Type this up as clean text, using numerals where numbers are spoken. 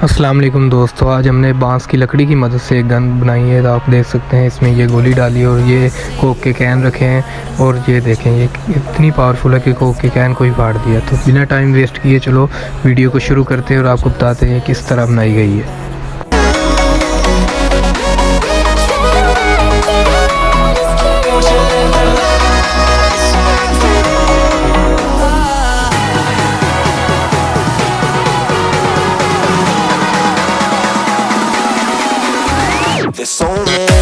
अस्सलाम वालेकुम दोस्तों, आज हमने बांस की लकड़ी की मदद से एक गन बनाई है। तो आप देख सकते हैं इसमें ये गोली डाली और ये कोक के कैन रखे हैं और ये देखें ये इतनी पावरफुल है कि कोक के कैन को ही फाड़ दिया। तो बिना टाइम वेस्ट किए चलो वीडियो को शुरू करते हैं और आपको बताते हैं किस तरह बनाई गई है। There's so many